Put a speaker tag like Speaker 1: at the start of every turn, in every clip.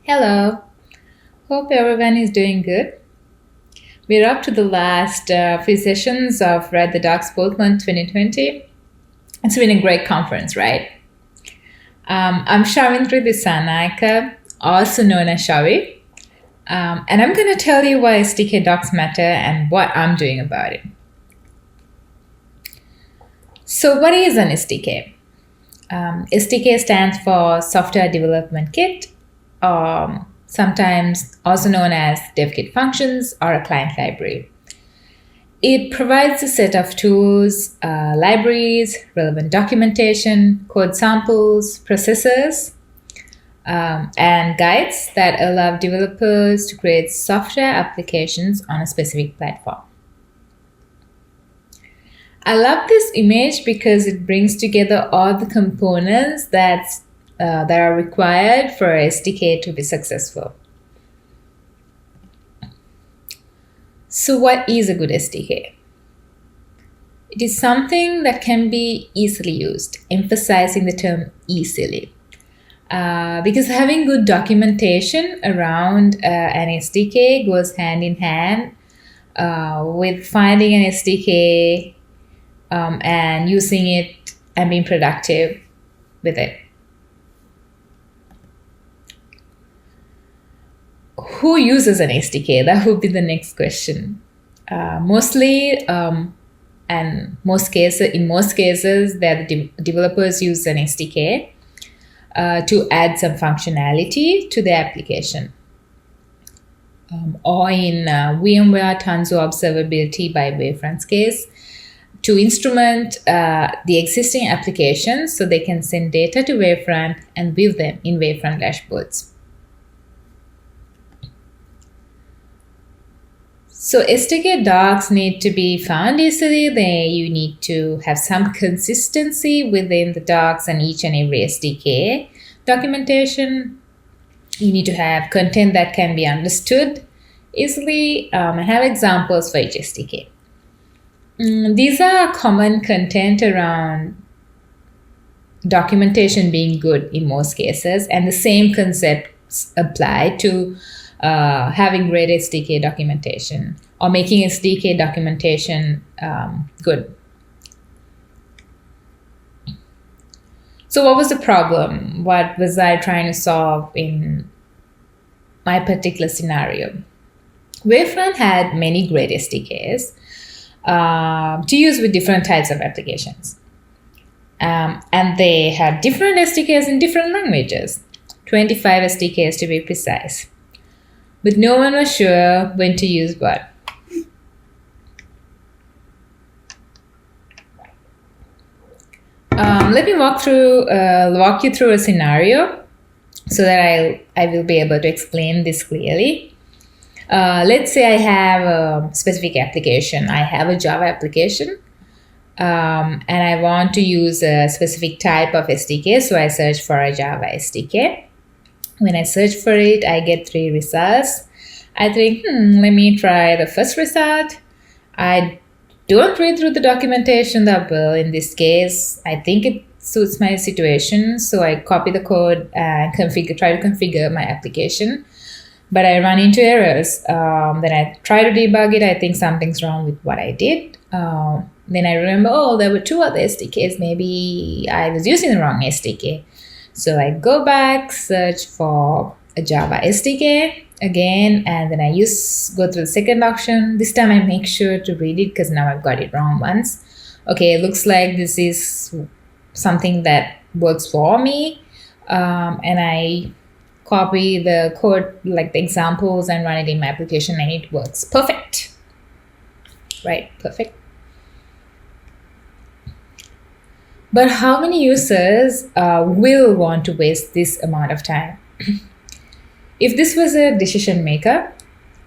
Speaker 1: Hello, hope everyone is doing good. We're up to the last few sessions of Read the Dark Spokesman 2020. It's been a great conference, right? I'm Shavindri Dissanayake, also known as Shavi, and I'm going to tell you why SDK docs matter and what I'm doing about it. So, what is an SDK? SDK stands for Software Development Kit, sometimes also known as dev kit functions or a client library. It provides a set of tools, libraries, relevant documentation, code samples, processors, and guides that allow developers to create software applications on a specific platform. I love this image because it brings together all the components that are required for a SDK to be successful. So what is a good SDK? It is something that can be easily used, emphasizing the term easily. Because having good documentation around an SDK goes hand in hand with finding an SDK and using it and being productive with it. Who uses an SDK? That would be the next question. Mostly, and in most cases, the developers use an SDK to add some functionality to the application. Or in VMware Tanzu Observability by Wavefront's case, to instrument the existing applications so they can send data to Wavefront and view them in Wavefront dashboards. So SDK docs need to be found easily. You need to have some consistency within the docs and each and every SDK documentation. You need to have content that can be understood easily and have examples for each SDK. These are common content around documentation being good in most cases, and the same concepts apply to having great SDK documentation or making SDK documentation good. So what was the problem? What was I trying to solve in my particular scenario? Wavefront had many great SDKs to use with different types of applications. And they had different SDKs in different languages, 25 SDKs to be precise. But no one was sure when to use what. Let me walk you through a scenario so that I will be able to explain this clearly. Let's say I have a specific application. I have a Java application, and I want to use a specific type of SDK, so I search for a Java SDK. When I search for it, I get 3 results. I think, let me try the first result. I don't read through the documentation that well. In this case, I think it suits my situation, so I copy the code and try to configure my application. But I run into errors. Then I try to debug it. I think something's wrong with what I did. Then I remember, there were 2 other SDKs. Maybe I was using the wrong SDK. So I go back, search for a Java SDK again, and then I go through the second option. This time I make sure to read it because now I've got it wrong once. Okay, it looks like this is something that works for me. And I copy the code, like the examples, and run it in my application, and it works. Perfect. Right, perfect. But how many users will want to waste this amount of time? If this was a decision maker,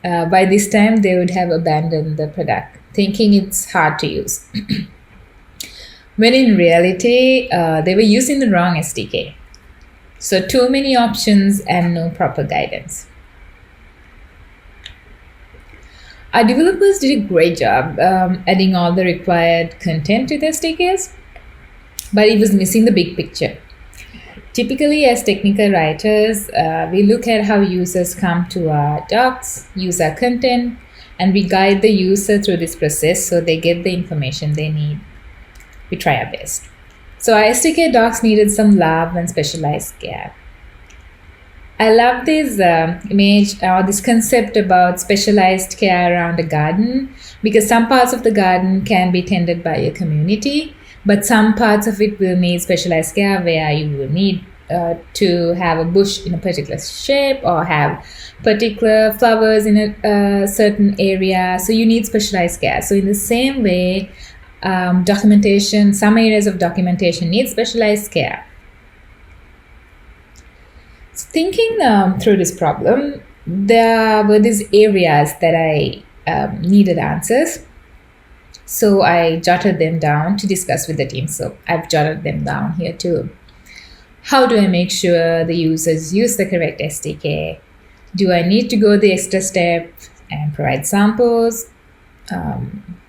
Speaker 1: by this time they would have abandoned the product, thinking it's hard to use. When in reality, they were using the wrong SDK. So too many options and no proper guidance. Our developers did a great job adding all the required content to the SDKs, but it was missing the big picture. Typically, as technical writers, we look at how users come to our docs, use our content, and we guide the user through this process so they get the information they need. We try our best. So our SDK docs needed some love and specialized care. I love this image or this concept about specialized care around a garden, because some parts of the garden can be tended by a community, but some parts of it will need specialized care where you will need to have a bush in a particular shape or have particular flowers in a certain area. So you need specialized care. So in the same way, documentation, some areas of documentation need specialized care. Thinking through this problem, there were these areas that I needed answers. So I jotted them down to discuss with the team. So I've jotted them down here too. How do I make sure the users use the correct SDK? Do I need to go the extra step and provide samples?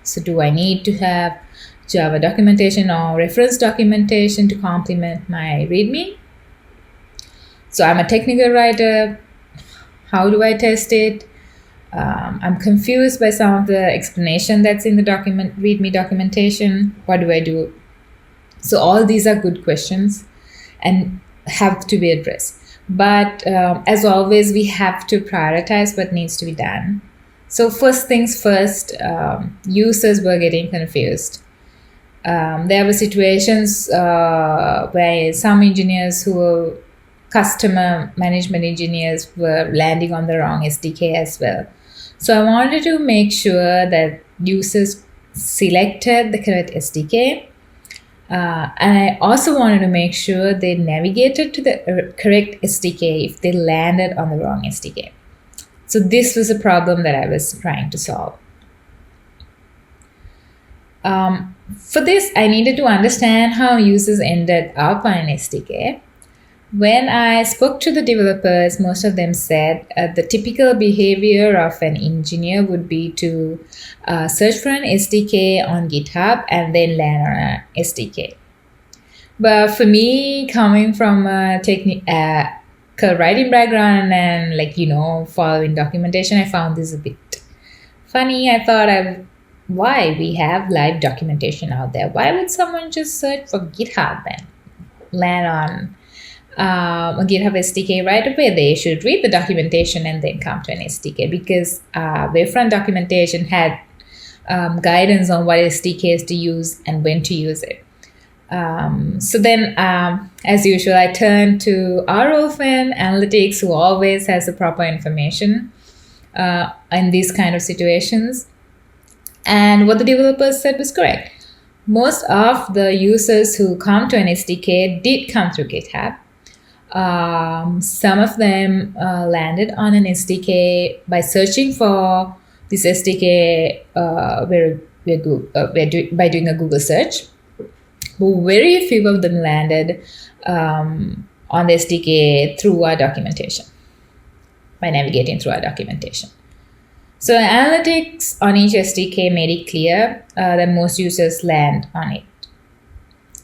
Speaker 1: So do I need to have Java documentation or reference documentation to complement my README? So I'm a technical writer. How do I test it? I'm confused by some of the explanation that's in the README documentation. What do I do? So all these are good questions and have to be addressed. But as always, we have to prioritize what needs to be done. So first things first, users were getting confused. There were situations where some engineers who were customer management engineers were landing on the wrong SDK as well. So I wanted to make sure that users selected the correct SDK. And I also wanted to make sure they navigated to the correct SDK if they landed on the wrong SDK. So this was a problem that I was trying to solve. For this, I needed to understand how users ended up on an SDK. When I spoke to the developers, most of them said the typical behavior of an engineer would be to search for an SDK on GitHub and then land on an SDK. But for me, coming from a technical writing background and following documentation, I found this a bit funny. I thought, why we have live documentation out there? Why would someone just search for GitHub and land on a GitHub SDK right away? They should read the documentation and then come to an SDK, because Wavefront documentation had guidance on what SDKs to use and when to use it. So then, as usual, I turned to our old friend Analytics, who always has the proper information in these kind of situations. And what the developers said was correct. Most of the users who come to an SDK did come through GitHub. Some of them landed on an SDK by searching for this SDK by doing a Google search. But very few of them landed on the SDK through our documentation, by navigating through our documentation. So analytics on each SDK made it clear that most users land on it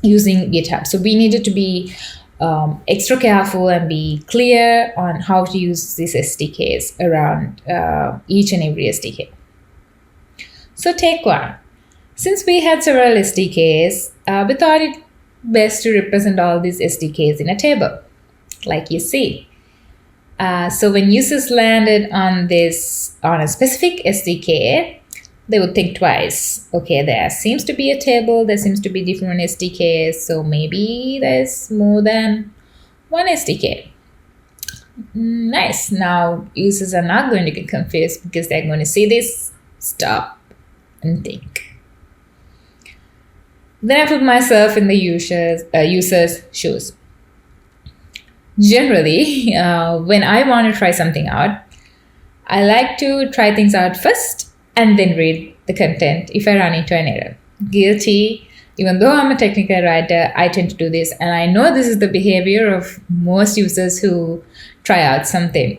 Speaker 1: using GitHub. So we needed to be extra careful and be clear on how to use these SDKs around each and every SDK. So take one. Since we had several SDKs, we thought it best to represent all these SDKs in a table, like you see. So when users landed on a specific SDK, they would think twice. Okay, there seems to be a table, there seems to be different SDKs, so maybe there's more than one SDK. Nice. Now users are not going to get confused because they're going to see this, stop, and think. Then I put myself in the user's shoes. Generally, when I want to try something out, I like to try things out first and then read the content if I run into an error. Guilty. Even though I'm a technical writer, I tend to do this, and I know this is the behavior of most users who try out something.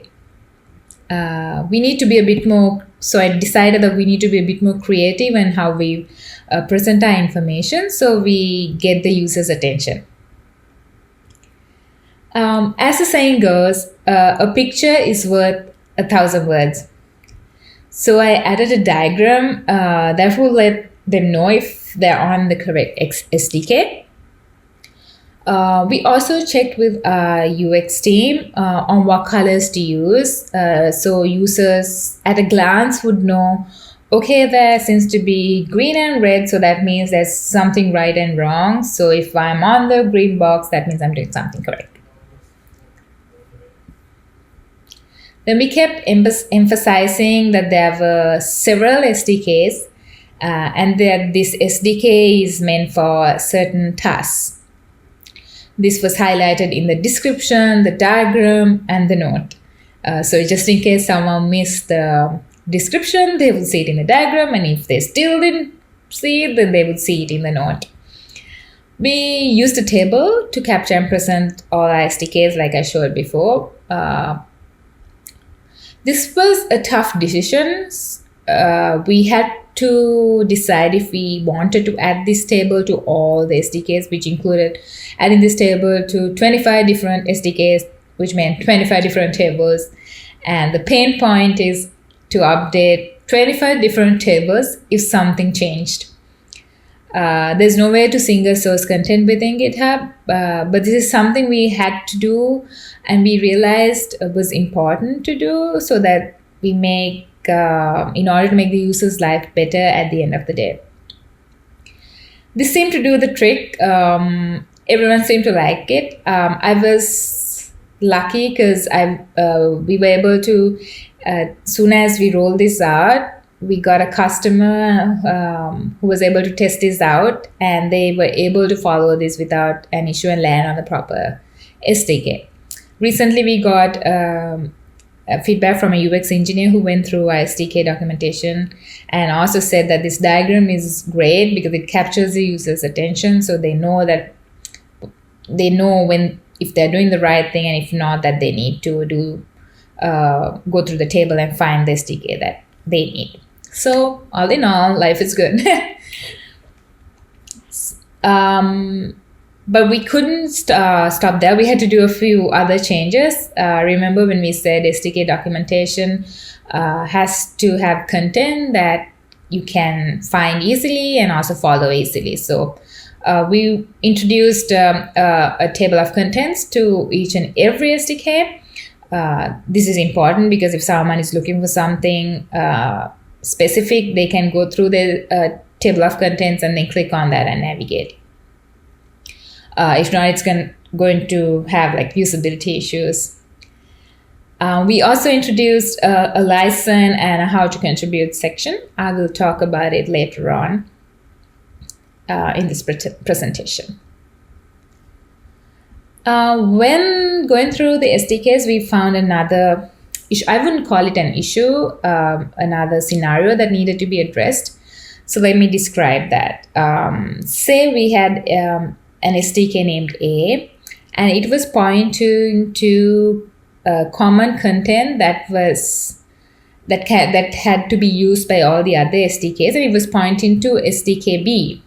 Speaker 1: We need to be a bit more, so I decided that we need to be a bit more creative in how we present our information so we get the user's attention. As the saying goes, a picture is worth 1,000 words. So I added a diagram that will let them know if they're on the correct SDK. We also checked with our UX team on what colors to use. So users at a glance would know, okay, there seems to be green and red, so that means there's something right and wrong. So if I'm on the green box, that means I'm doing something correct. Then we kept emphasizing that there were several SDKs and that this SDK is meant for certain tasks. This was highlighted in the description, the diagram, and the note. So just in case someone missed the description, they will see it in the diagram, and if they still didn't see it, then they would see it in the note. We used a table to capture and present all our SDKs like I showed before. This was a tough decision. We had to decide if we wanted to add this table to all the SDKs, which included adding this table to 25 different SDKs, which meant 25 different tables. And the pain point is to update 25 different tables if something changed. There's no way to single source content within GitHub, but this is something we had to do, and we realized it was important to do so that we make, in order to make the user's life better at the end of the day. This seemed to do the trick. Everyone seemed to like it. I was lucky because we were able to, soon as we rolled this out, we got a customer who was able to test this out, and they were able to follow this without an issue and land on the proper SDK. Recently, we got feedback from a UX engineer who went through our SDK documentation and also said that this diagram is great because it captures the user's attention, so they know when, if they're doing the right thing, and if not, that they need to go through the table and find the SDK that they need. So all in all, life is good. But we couldn't stop there. We had to do a few other changes. Remember when we said SDK documentation has to have content that you can find easily and also follow easily. So we introduced a table of contents to each and every SDK. This is important because if someone is looking for something specific, they can go through the table of contents and then click on that and navigate. If not, it's going to have like usability issues. We also introduced a license and a how to contribute section. I will talk about it later on in this presentation. When going through the SDKs, we found another issue. I wouldn't call it an issue, another scenario that needed to be addressed. So let me describe that. Say we had an SDK named A, and it was pointing to common content that had to be used by all the other SDKs, and it was pointing to SDK B.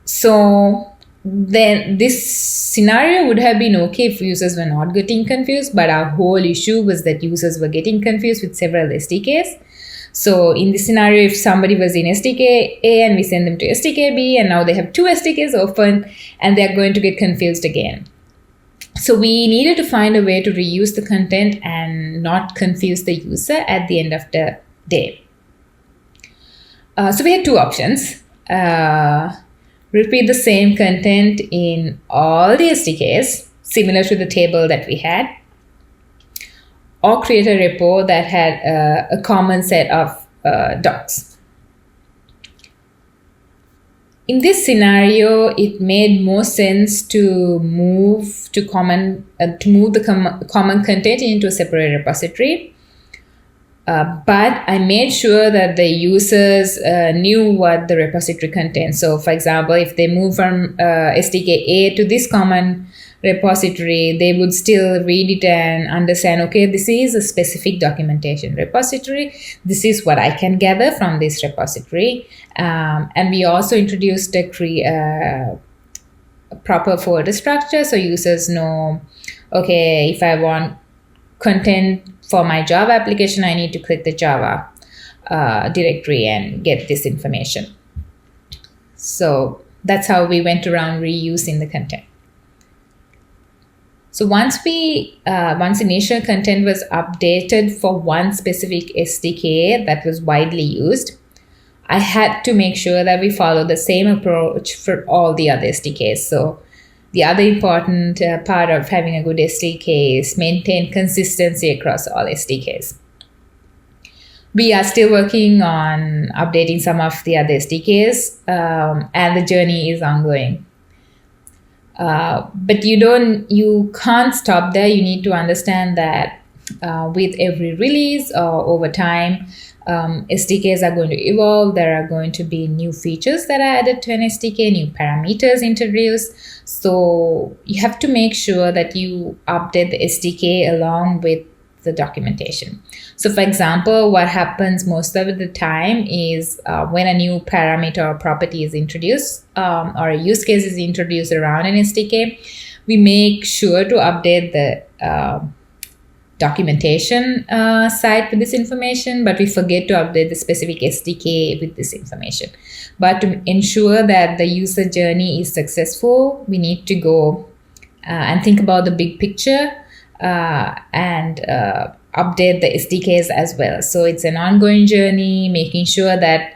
Speaker 1: So then this scenario would have been okay if users were not getting confused, but our whole issue was that users were getting confused with several SDKs. So in this scenario, if somebody was in SDK A and we send them to SDK B, and now they have two SDKs open and they're going to get confused again. So we needed to find a way to reuse the content and not confuse the user at the end of the day. So we had two options. Repeat the same content in all the SDKs, similar to the table that we had, or create a repo that had a common set of docs. In this scenario, it made more sense to move the common content into a separate repository. But I made sure that the users knew what the repository contains. So for example, if they move from SDK A to this common repository, they would still read it and understand, okay, this is a specific documentation repository. This is what I can gather from this repository. And we also introduced a a proper folder structure so users know, okay, if I want content for my Java application, I need to click the Java directory and get this information. So that's how we went around reusing the content. So once initial content was updated for one specific SDK that was widely used, I had to make sure that we follow the same approach for all the other SDKs. So the other important part of having a good SDK is maintain consistency across all SDKs. We are still working on updating some of the other SDKs, and the journey is ongoing. But you can't stop there. You need to understand that with every release or over time, SDKs are going to evolve. There are going to be new features that are added to an SDK, new parameters introduced. So you have to make sure that you update the SDK along with the documentation. So for example, what happens most of the time is when a new parameter or property is introduced or a use case is introduced around an SDK, we make sure to update the documentation side with this information, but we forget to update the specific SDK with this information. But to ensure that the user journey is successful, we need to go and think about the big picture and update the SDKs as well. So it's an ongoing journey, making sure that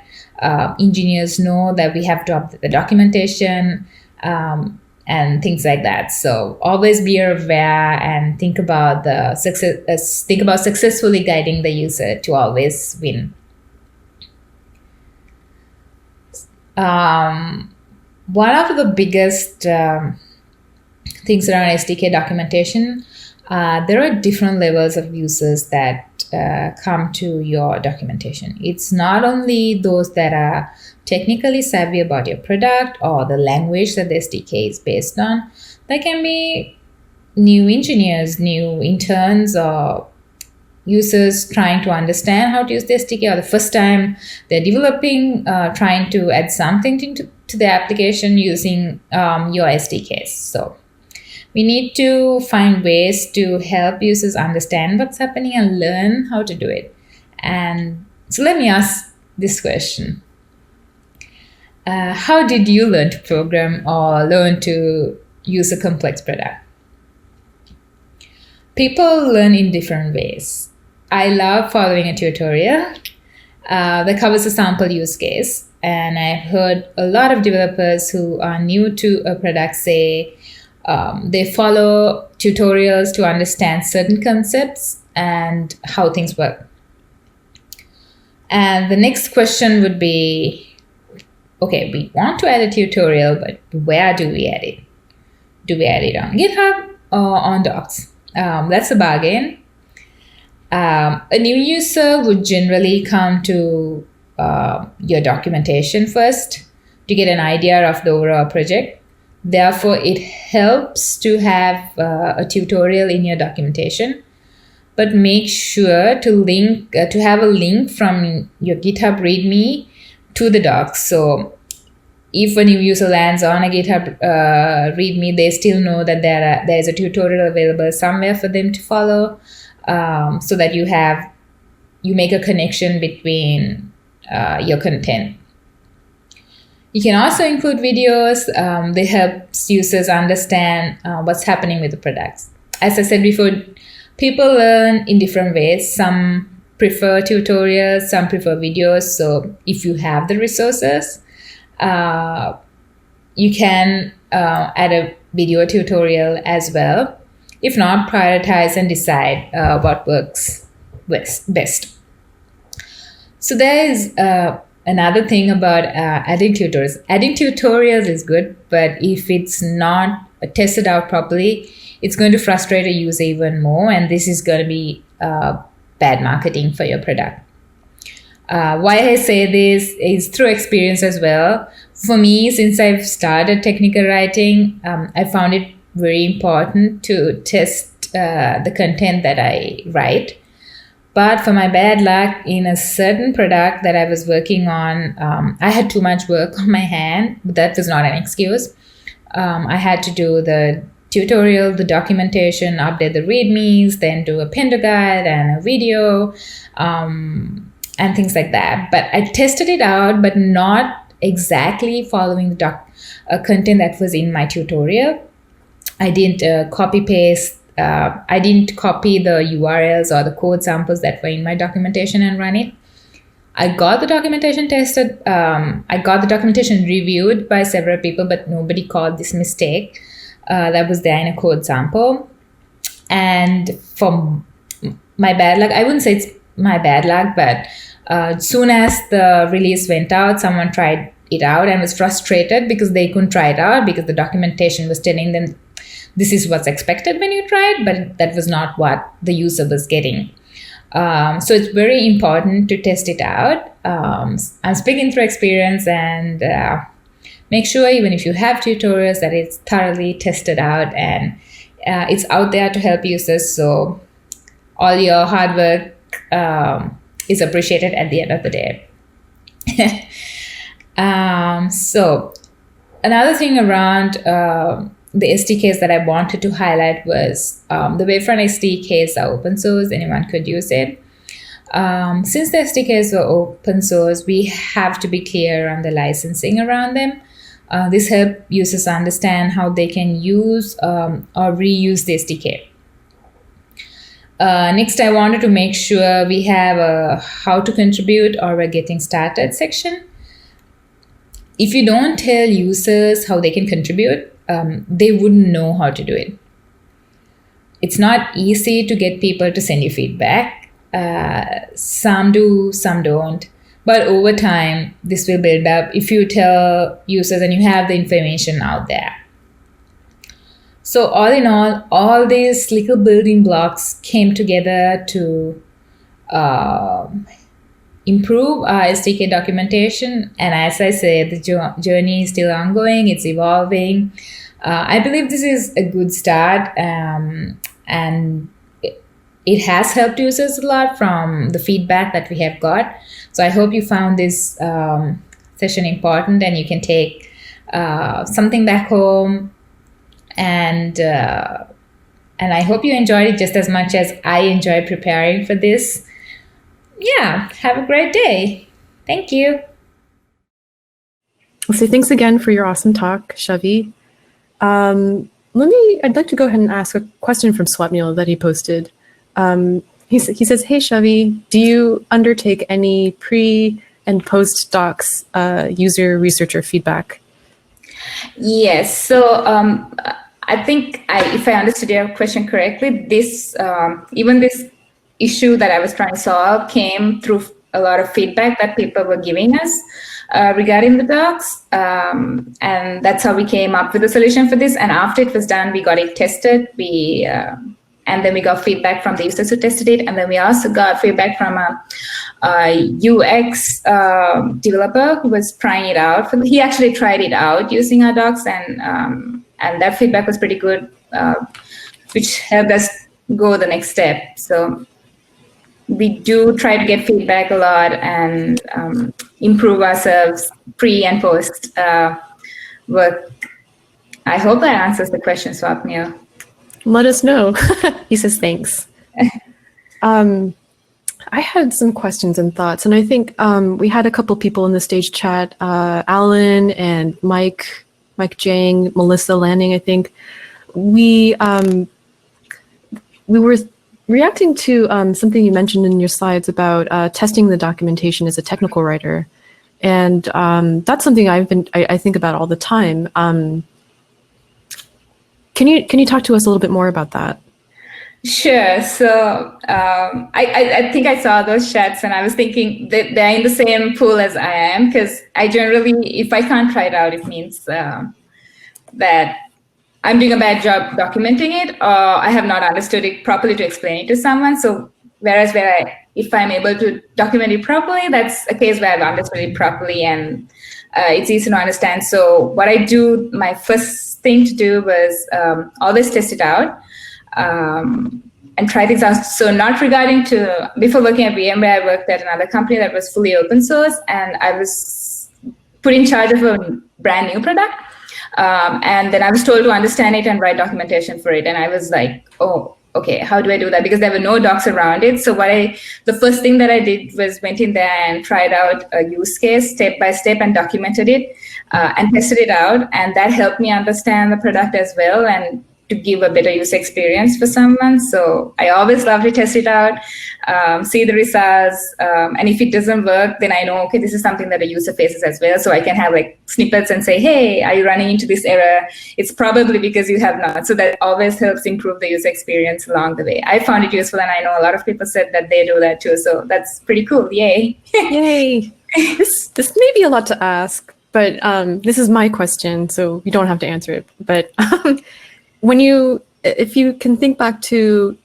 Speaker 1: engineers know that we have to update the documentation and things like that. So always be aware and think about successfully guiding the user to always win. One of the biggest things around SDK documentation, there are different levels of users that come to your documentation. It's not only those that are technically savvy about your product or the language that the SDK is based on. There can be new engineers, new interns, or users trying to understand how to use the SDK, or the first time they're developing, trying to add something to the application using your SDKs. So we need to find ways to help users understand what's happening and learn how to do it. And so let me ask this question. How did you learn to program or learn to use a complex product? People learn in different ways. I love following a tutorial that covers a sample use case. And I've heard a lot of developers who are new to a product say they follow tutorials to understand certain concepts and how things work. And the next question would be, okay, we want to add a tutorial, but where do we add it? Do we add it on GitHub or on Docs? That's a bargain. A new user would generally come to your documentation first to get an idea of the overall project. Therefore, it helps to have a tutorial in your documentation, but make sure to have a link from your GitHub README to the docs. So if a new user lands on a GitHub README, they still know that there is a tutorial available somewhere for them to follow, so that you make a connection between your content. You can also include videos. They help users understand what's happening with the products. As I said before, people learn in different ways. Some prefer tutorials, some prefer videos. So if you have the resources, you can add a video tutorial as well. If not, prioritize and decide what works best. So there is another thing about adding tutorials. Adding tutorials is good, but if it's not tested out properly, it's going to frustrate a user even more, and this is going to be bad marketing for your product. Why I say this is through experience as well. For me, since I've started technical writing, I found it very important to test the content that I write. But for my bad luck, in a certain product that I was working on, I had too much work on my hand. But that was not an excuse. I had to do the tutorial, the documentation, update the readmes, then do a Pendo guide and a video, and things like that. But I tested it out, but not exactly following the content that was in my tutorial. I didn't copy paste. I didn't copy the URLs or the code samples that were in my documentation and run it. I got the documentation tested. I got the documentation reviewed by several people, but nobody caught this mistake that was there in a code sample. And from my bad luck, I wouldn't say it's my bad luck, but soon as the release went out, someone tried it out and was frustrated because they couldn't try it out because the documentation was telling them this is what's expected when you try it, but that was not what the user was getting. So it's very important to test it out. I'm speaking through experience, and make sure even if you have tutorials that it's thoroughly tested out and it's out there to help users. So all your hard work is appreciated at the end of the day. So another thing around the SDKs that I wanted to highlight was the Wavefront SDKs are open source, anyone could use it. Since the SDKs are open source, we have to be clear on the licensing around them. This helps users understand how they can use or reuse the SDK. Next, I wanted to make sure we have a how to contribute or a getting started section. If you don't tell users how they can contribute, they wouldn't know how to do it. It's not easy to get people to send you feedback. Some do, some don't. But over time, this will build up if you tell users and you have the information out there. So all in all these little building blocks came together to improve our SDK documentation. And as I said, the journey is still ongoing, it's evolving. I believe this is a good start, and it has helped users a lot from the feedback that we have got. So I hope you found this session important and you can take something back home. And I hope you enjoyed it just as much as I enjoyed preparing for this. Yeah, have a great day. Thank you.
Speaker 2: So thanks again for your awesome talk, Shavi. I'd like to go ahead and ask a question from Swapnil that he posted. He says, hey, Shavi, do you undertake any pre and post docs user researcher feedback?
Speaker 1: Yes. So I think if I understood your question correctly, this even this issue that I was trying to solve came through a lot of feedback that people were giving us regarding the docs. And that's how we came up with a solution for this. And after it was done, we got it tested. And then we got feedback from the users who tested it. And then we also got feedback from a UX developer who was trying it out. He actually tried it out using our docs, and that feedback was pretty good, which helped us go the next step. So we do try to get feedback a lot and improve ourselves pre and post work. I hope that answers the question, Swapnil.
Speaker 2: Let us know. He says thanks. I had some questions and thoughts, and I think we had a couple people in the stage chat, Alan and Mike Jang, Melissa Lanning, I think. We were reacting to something you mentioned in your slides about testing the documentation as a technical writer. And that's something I think about all the time. Can you talk to us a little bit more about that?
Speaker 1: Sure. So I think I saw those chats and I was thinking that they're in the same pool as I am, because I generally, if I can't try it out, it means that I'm doing a bad job documenting it, or I have not understood it properly to explain it to someone. So whereas if I'm able to document it properly, that's a case where I've understood it properly and it's easy to understand. So what I do, my first thing to do was always test it out and try things out. So not regarding to, before working at VMware, I worked at another company that was fully open source, and I was put in charge of a brand new product.
Speaker 3: And then I was told to understand it and write documentation for it. And I was like, oh, okay, how do I do that? Because there were no docs around it. So the first thing that I did was went in there and tried out a use case step by step and documented it and tested it out. And that helped me understand the product as well and to give a better user experience for someone. So I always love to test it out, see the results. And if it doesn't work, then I know, okay, this is something that a user faces as well. So I can have like snippets and say, hey, are you running into this error? It's probably because you have not. So that always helps improve the user experience along the way. I found it useful, and I know a lot of people said that they do that too. So that's pretty cool. Yay.
Speaker 2: Yay. This may be a lot to ask, but this is my question, so you don't have to answer it. But if you can think back to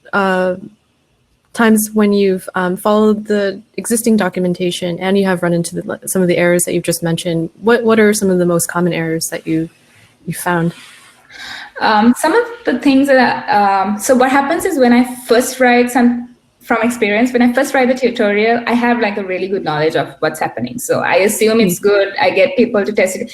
Speaker 2: times when you've followed the existing documentation and you have run into some of the errors that you've just mentioned, what are some of the most common errors that you found?
Speaker 3: Some of the things that, so what happens is when I first write from experience, when I first write the tutorial, I have like a really good knowledge of what's happening. So I assume it's good. I get people to test it,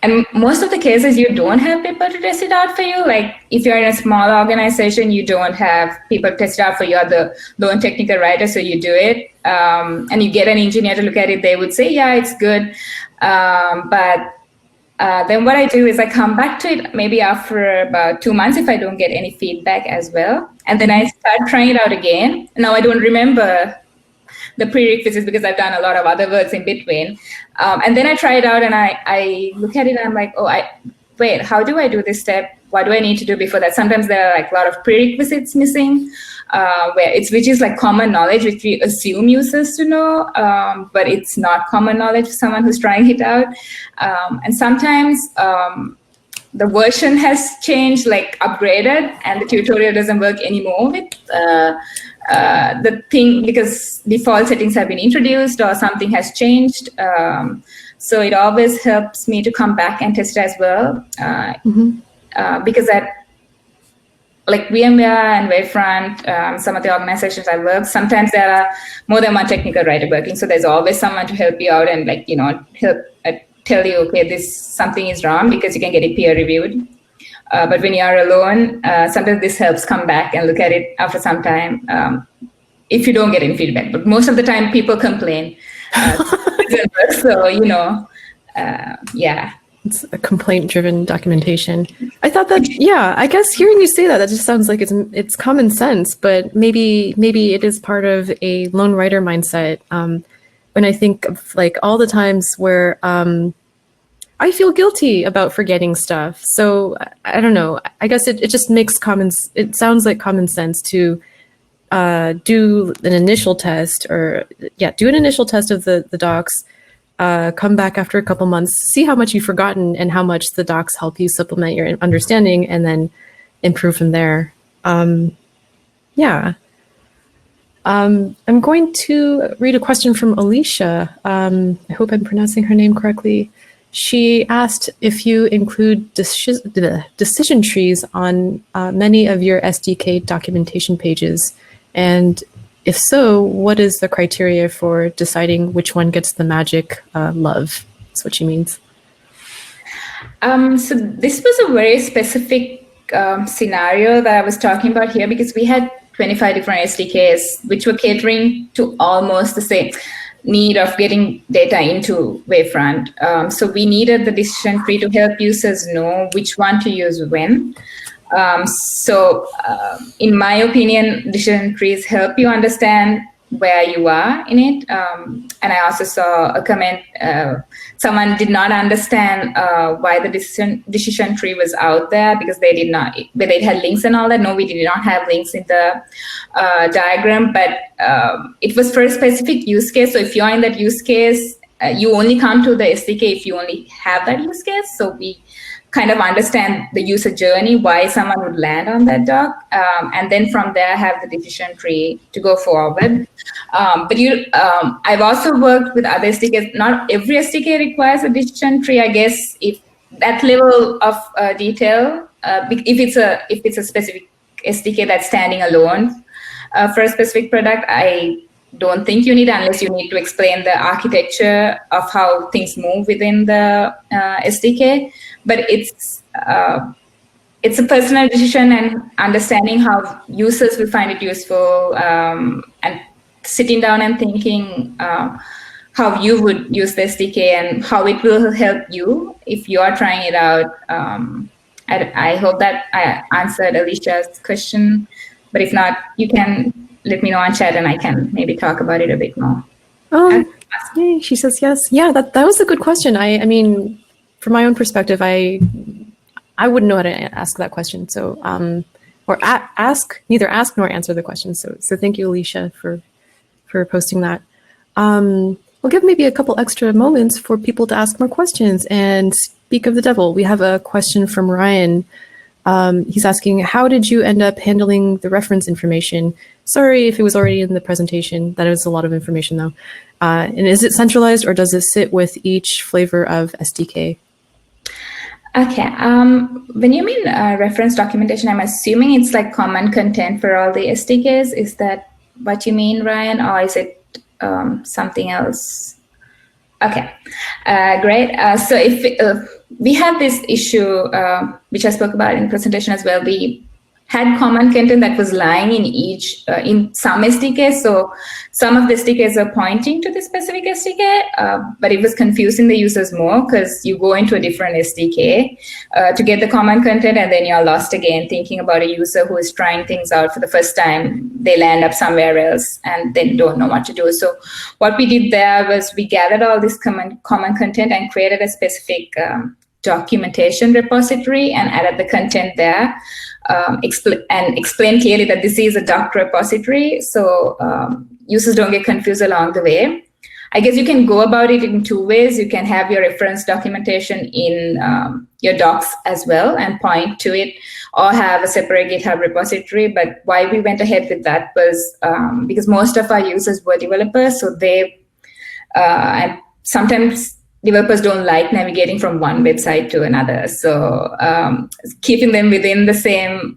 Speaker 3: and most of the cases, you don't have people to test it out for you. Like if you're in a small organization, you don't have people to test it out for you. You're the lone technical writer, so you do it. And you get an engineer to look at it. They would say, yeah, it's good. But then what I do is I come back to it maybe after about 2 months if I don't get any feedback as well. And then I start trying it out again. Now I don't remember the prerequisites because I've done a lot of other works in between. And then I try it out and I look at it and I'm like, wait, how do I do this step? What do I need to do before that? Sometimes there are like a lot of prerequisites missing, which is like common knowledge, which we assume users to know, but it's not common knowledge for someone who's trying it out. And sometimes the version has changed, like upgraded, and the tutorial doesn't work anymore with the thing because default settings have been introduced or something has changed. So it always helps me to come back and test it as well. Because like VMware and Wavefront, some of the organizations I work, sometimes there are more than one technical writer working. So there's always someone to help you out and help tell you, okay, something is wrong, because you can get it peer reviewed. But when you are alone, sometimes this helps come back and look at it after some time if you don't get any feedback. But most of the time people complain. So, yeah.
Speaker 2: It's a complaint-driven documentation. I thought that, I guess hearing you say that just sounds like it's common sense, but maybe it is part of a lone writer mindset. When I think of like all the times where I feel guilty about forgetting stuff. So I don't know. I guess it just makes it sounds like common sense to do an initial test of the docs. Come back after a couple months, see how much you've forgotten and how much the docs help you supplement your understanding, and then improve from there. I'm going to read a question from Alicia. I hope I'm pronouncing her name correctly. She asked if you include decision trees on many of your SDK documentation pages, and if so, what is the criteria for deciding which one gets the magic love? That's what she means.
Speaker 3: So this was a very specific scenario that I was talking about here, because we had 25 different SDKs, which were catering to almost the same need of getting data into Wavefront. So we needed the decision tree to help users know which one to use when. In my opinion, decision trees help you understand where you are in it. And I also saw a comment, someone did not understand why the decision tree was out there, because but it had links and all that. No, we did not have links in the diagram, but it was for a specific use case. So if you're in that use case, you only come to the SDK if you only have that use case. So we kind of understand the user journey, why someone would land on that doc, and then from there have the decision tree to go forward. But I've also worked with other SDKs. Not every SDK requires a decision tree, I guess. If that level of detail, if it's a specific SDK that's standing alone for a specific product, I don't think you need unless you need to explain the architecture of how things move within the SDK. But it's a personal decision, and understanding how users will find it useful, and sitting down and thinking how you would use the SDK and how it will help you if you are trying it out. I hope that I answered Alicia's question, but if not, you can let me know on chat and I can maybe talk about it a bit more.
Speaker 2: Yay, she says yes. Yeah, that was a good question. I mean, from my own perspective, I wouldn't know how to ask that question. So, neither ask nor answer the question. So thank you, Alicia, for posting that. We'll give maybe a couple extra moments for people to ask more questions and speak of the devil. We have a question from Ryan. He's asking, how did you end up handling the reference information? Sorry if it was already in the presentation. That is a lot of information, though. And is it centralized or does it sit with each flavor of SDK?
Speaker 3: Okay. When you mean reference documentation, I'm assuming it's like common content for all the SDKs. Is that what you mean, Ryan, or is it something else? Okay, great. So if we have this issue, which I spoke about in the presentation as well, we had common content that was lying in in some SDKs. So some of the SDKs are pointing to the specific SDK, but it was confusing the users more because you go into a different SDK to get the common content, and then you're lost again thinking about a user who is trying things out for the first time. They land up somewhere else and then don't know what to do. So what we did there was we gathered all this common content and created a specific documentation repository and added the content there. Explain clearly that this is a doc repository, so users don't get confused along the way. I guess you can go about it in two ways. You can have your reference documentation in your docs as well and point to it, or have a separate GitHub repository. But why we went ahead with that was because most of our users were developers, so they and sometimes developers don't like navigating from one website to another. So keeping them within the same,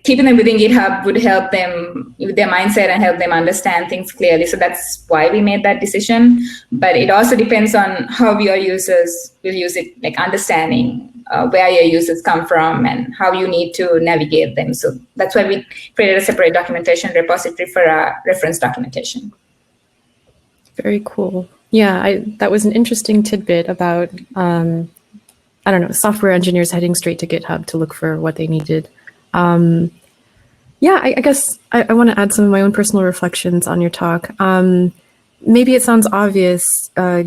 Speaker 3: keeping them within GitHub would help them with their mindset and help them understand things clearly. So that's why we made that decision. But it also depends on how your users will use it, like understanding where your users come from and how you need to navigate them. So that's why we created a separate documentation repository for our reference documentation.
Speaker 2: Very cool. Yeah, that was an interesting tidbit about, I don't know, software engineers heading straight to GitHub to look for what they needed. Yeah, I guess I want to add some of my own personal reflections on your talk. Maybe it sounds obvious,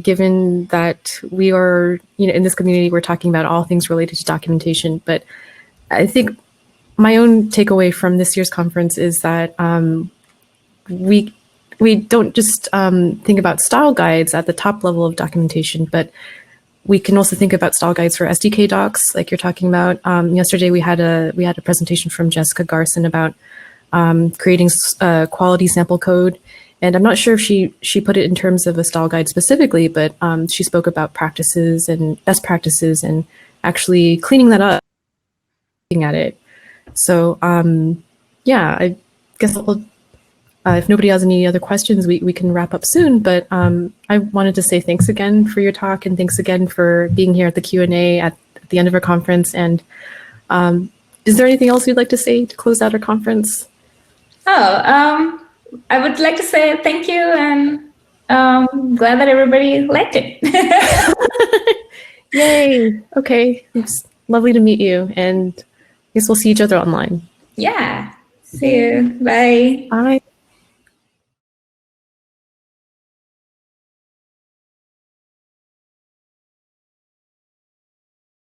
Speaker 2: given that we are, in this community, we're talking about all things related to documentation. But I think my own takeaway from this year's conference is that we don't just think about style guides at the top level of documentation, but we can also think about style guides for SDK docs, like you're talking about. Yesterday we had a presentation from Jessica Garson about creating quality sample code, and I'm not sure if she put it in terms of a style guide specifically, but she spoke about practices and best practices and actually cleaning that up, looking at it. So yeah, I guess if nobody has any other questions, we can wrap up soon. But I wanted to say thanks again for your talk, and thanks again for being here at the Q&A at the end of our conference. And is there anything else you'd like to say to close out our conference?
Speaker 3: I would like to say thank you, and glad that everybody liked it.
Speaker 2: Yay. Okay. It's lovely to meet you, and I guess we'll see each other online.
Speaker 3: Yeah. See you. Bye.
Speaker 2: Bye.